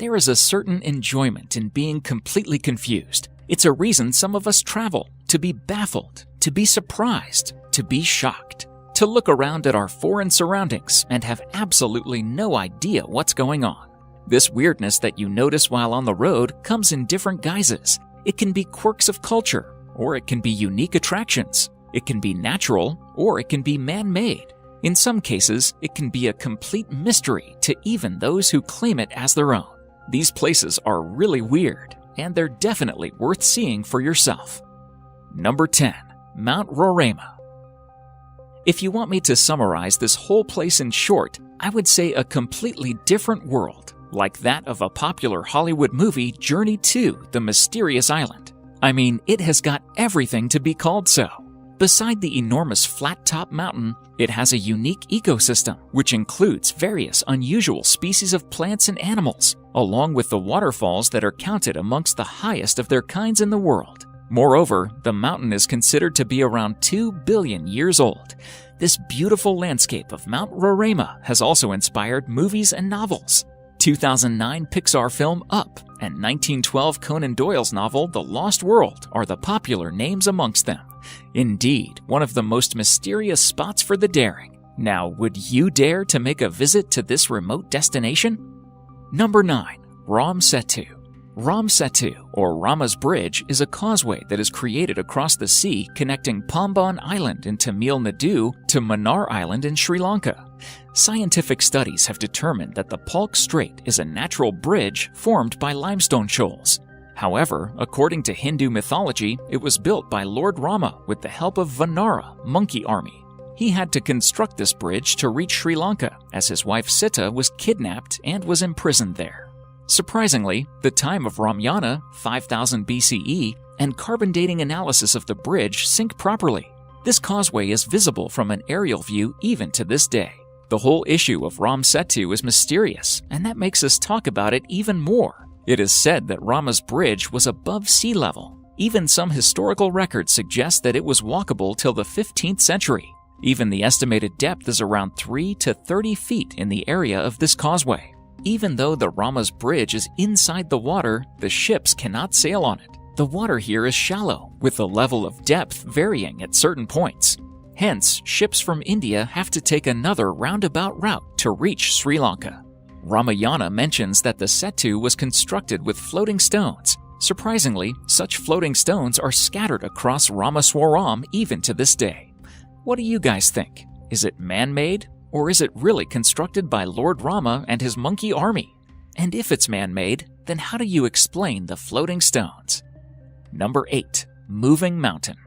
There is a certain enjoyment in being completely confused. It's a reason some of us travel, to be baffled, to be surprised, to be shocked, to look around at our foreign surroundings and have absolutely no idea what's going on. This weirdness that you notice while on the road comes in different guises. It can be quirks of culture, or it can be unique attractions. It can be natural, or it can be man-made. In some cases, it can be a complete mystery to even those who claim it as their own. These places are really weird, and they're definitely worth seeing for yourself. Number 10. Mount Roraima. If you want me to summarize this whole place in short, I would say a completely different world, like that of a popular Hollywood movie, Journey to the Mysterious Island. I mean, it has got everything to be called so. Beside the enormous flat-top mountain, it has a unique ecosystem, which includes various unusual species of plants and animals, along with the waterfalls that are counted amongst the highest of their kinds in the world. Moreover, the mountain is considered to be around 2 billion years old. This beautiful landscape of Mount Roraima has also inspired movies and novels. 2009 Pixar film Up and 1912 Conan Doyle's novel The Lost World are the popular names amongst them. Indeed, one of the most mysterious spots for the daring. Now, would you dare to make a visit to this remote destination? Number 9. Ram Setu. Ram Setu, or Rama's Bridge, is a causeway that is created across the sea connecting Pamban Island in Tamil Nadu to Mannar Island in Sri Lanka. Scientific studies have determined that the Palk Strait is a natural bridge formed by limestone shoals. However, according to Hindu mythology, it was built by Lord Rama with the help of Vanara, monkey army. He had to construct this bridge to reach Sri Lanka, as his wife Sita was kidnapped and was imprisoned there. Surprisingly, the time of Ramayana, 5000 BCE, and carbon dating analysis of the bridge sync properly. This causeway is visible from an aerial view even to this day. The whole issue of Ram Setu is mysterious, and that makes us talk about it even more. It is said that Rama's bridge was above sea level. Even some historical records suggest that it was walkable till the 15th century. Even the estimated depth is around 3 to 30 feet in the area of this causeway. Even though the Rama's bridge is inside the water, the ships cannot sail on it. The water here is shallow, with the level of depth varying at certain points. Hence, ships from India have to take another roundabout route to reach Sri Lanka. Ramayana mentions that the Setu was constructed with floating stones. Surprisingly, such floating stones are scattered across Ramaswaram even to this day. What do you guys think? Is it man-made? Or is it really constructed by Lord Rama and his monkey army? And if it's man-made, then how do you explain the floating stones? Number 8. Moving Mountain.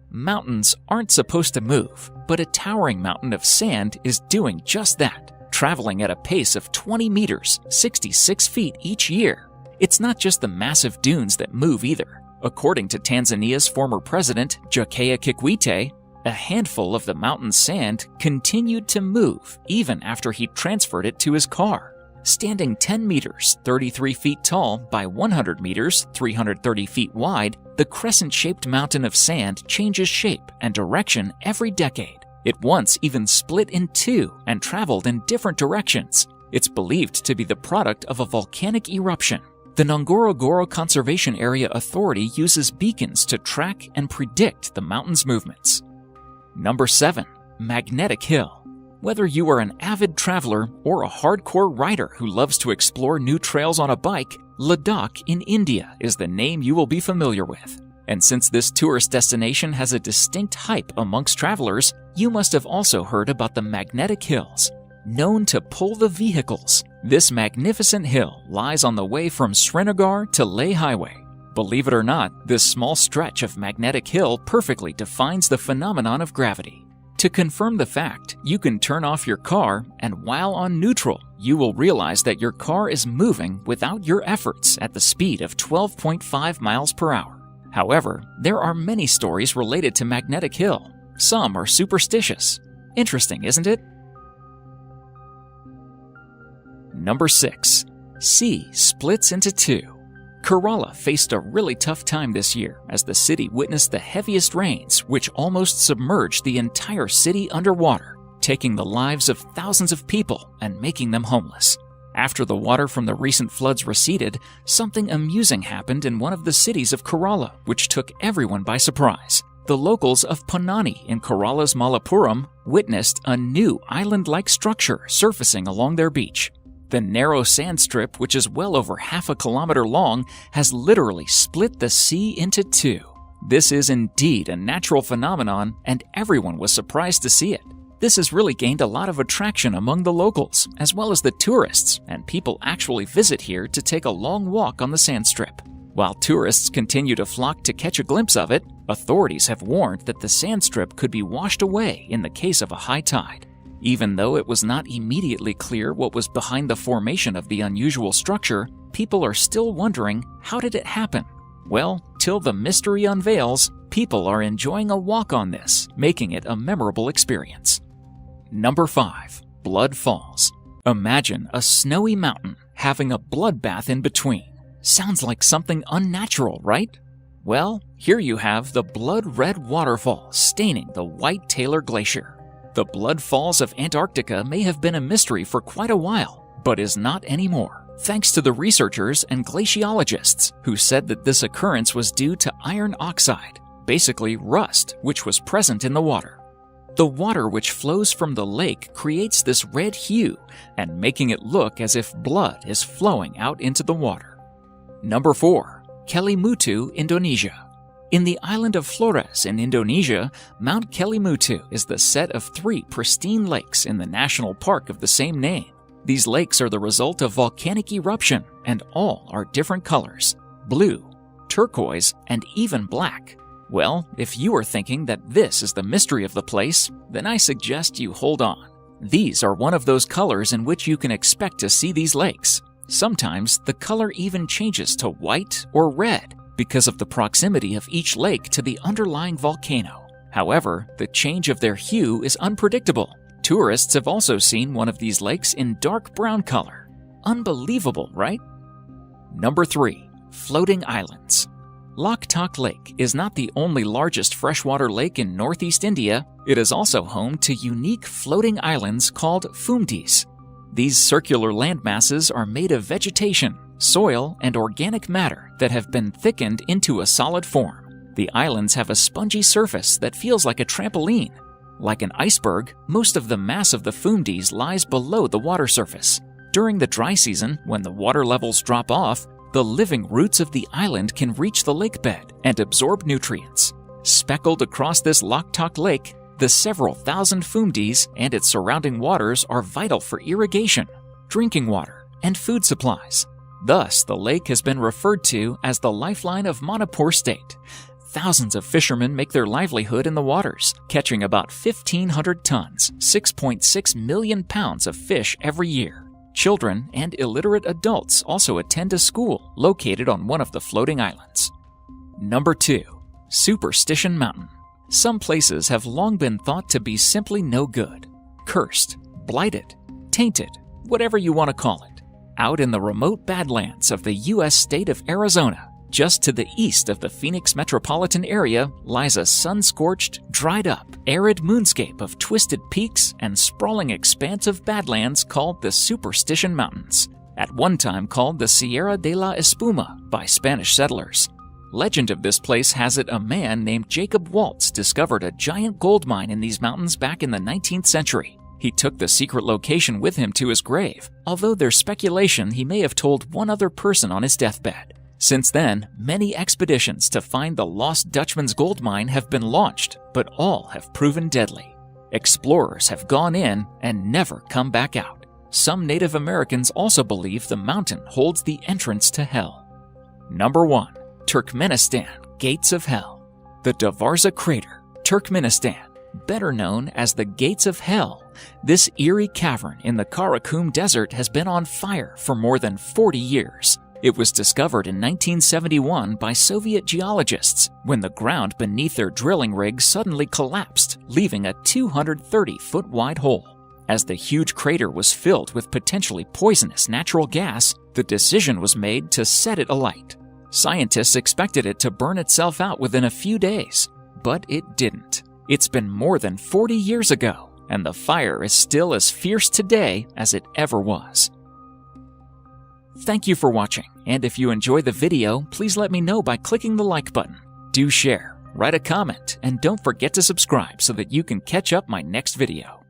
Mountains aren't supposed to move, but a towering mountain of sand is doing just that, traveling at a pace of 20 meters, 66 feet each year. It's not just the massive dunes that move either. According to Tanzania's former president, Jakaya Kikwete, a handful of the mountain's sand continued to move even after he transferred it to his car. Standing 10 meters, 33 feet tall by 100 meters, 330 feet wide, the crescent-shaped mountain of sand changes shape and direction every decade. It once even split in two and traveled in different directions. It's believed to be the product of a volcanic eruption. The Ngorongoro Conservation Area Authority uses beacons to track and predict the mountain's movements. Number 7. Magnetic Hill. Whether you are an avid traveler or a hardcore rider who loves to explore new trails on a bike, Ladakh in India is the name you will be familiar with. And since this tourist destination has a distinct hype amongst travelers, you must have also heard about the Magnetic Hills. Known to pull the vehicles, this magnificent hill lies on the way from Srinagar to Leh Highway. Believe it or not, this small stretch of Magnetic Hill perfectly defines the phenomenon of gravity. To confirm the fact, you can turn off your car, and while on neutral, you will realize that your car is moving without your efforts at the speed of 12.5 miles per hour. However, there are many stories related to Magnetic Hill. Some are superstitious. Interesting, isn't it? Number 6. Sea splits into two. Kerala faced a really tough time this year as the city witnessed the heaviest rains, which almost submerged the entire city underwater, taking the lives of thousands of people and making them homeless. After the water from the recent floods receded, something amusing happened in one of the cities of Kerala, which took everyone by surprise. The locals of Ponnani in Kerala's Malappuram witnessed a new island-like structure surfacing along their beach. The narrow sand strip, which is well over half a kilometer long, has literally split the sea into two. This is indeed a natural phenomenon, and everyone was surprised to see it. This has really gained a lot of attraction among the locals, as well as the tourists, and people actually visit here to take a long walk on the sand strip. While tourists continue to flock to catch a glimpse of it, authorities have warned that the sand strip could be washed away in the case of a high tide. Even though it was not immediately clear what was behind the formation of the unusual structure, people are still wondering, how did it happen? Well, till the mystery unveils, people are enjoying a walk on this, making it a memorable experience. Number 5. Blood Falls. Imagine a snowy mountain having a bloodbath in between. Sounds like something unnatural, right? Well, here you have the blood-red waterfall staining the White Taylor Glacier. The Blood Falls of Antarctica may have been a mystery for quite a while, but is not anymore, thanks to the researchers and glaciologists who said that this occurrence was due to iron oxide, basically rust, which was present in the water. The water which flows from the lake creates this red hue and making it look as if blood is flowing out into the water. Number 4. Kelimutu, Indonesia. In the island of Flores in Indonesia, Mount Kelimutu is the set of 3 pristine lakes in the national park of the same name. These lakes are the result of volcanic eruption, and all are different colors: blue, turquoise, and even black. Well, if you are thinking that this is the mystery of the place, then I suggest you hold on. These are one of those colors in which you can expect to see these lakes. Sometimes the color even changes to white or red because of the proximity of each lake to the underlying volcano. However, the change of their hue is unpredictable. Tourists have also seen one of these lakes in dark brown color. Unbelievable, right? Number 3. Floating Islands. Loktak Lake is not the only largest freshwater lake in northeast India. It is also home to unique floating islands called fumdis. These circular landmasses are made of vegetation, soil, and organic matter that have been thickened into a solid form. The islands have a spongy surface that feels like a trampoline. Like an iceberg, most of the mass of the fumdis lies below the water surface. During the dry season, when the water levels drop off, the living roots of the island can reach the lake bed and absorb nutrients. Speckled across this Loktak Lake, the several thousand fumdis and its surrounding waters are vital for irrigation, drinking water, and food supplies. Thus, the lake has been referred to as the lifeline of Manipur State. Thousands of fishermen make their livelihood in the waters, catching about 1,500 tons, 6.6 million pounds of fish every year. Children and illiterate adults also attend a school located on one of the floating islands. Number 2. Superstition Mountain. Some places have long been thought to be simply no good, cursed, blighted, tainted, whatever you want to call it. Out in the remote Badlands of the U.S. state of Arizona, just to the east of the Phoenix metropolitan area, lies a sun-scorched, dried-up, arid moonscape of twisted peaks and sprawling expanse of badlands called the Superstition Mountains, at one time called the Sierra de la Espuma by Spanish settlers. Legend of this place has it a man named Jacob Waltz discovered a giant gold mine in these mountains back in the 19th century. He took the secret location with him to his grave, although there's speculation he may have told one other person on his deathbed. Since then, many expeditions to find the lost Dutchman's gold mine have been launched, but all have proven deadly. Explorers have gone in and never come back out. Some Native Americans also believe the mountain holds the entrance to hell. Number 1. Turkmenistan, Gates of Hell. The Davarza Crater, Turkmenistan, better known as the Gates of Hell. This eerie cavern in the Karakum Desert has been on fire for more than 40 years. It was discovered in 1971 by Soviet geologists when the ground beneath their drilling rig suddenly collapsed, leaving a 230-foot-wide hole. As the huge crater was filled with potentially poisonous natural gas, the decision was made to set it alight. Scientists expected it to burn itself out within a few days, but it didn't. It's been more than 40 years ago, and the fire is still as fierce today as it ever was. Thank you for watching, and if you enjoy the video, please let me know by clicking the like button. Do share, write a comment, and don't forget to subscribe so that you can catch up my next video.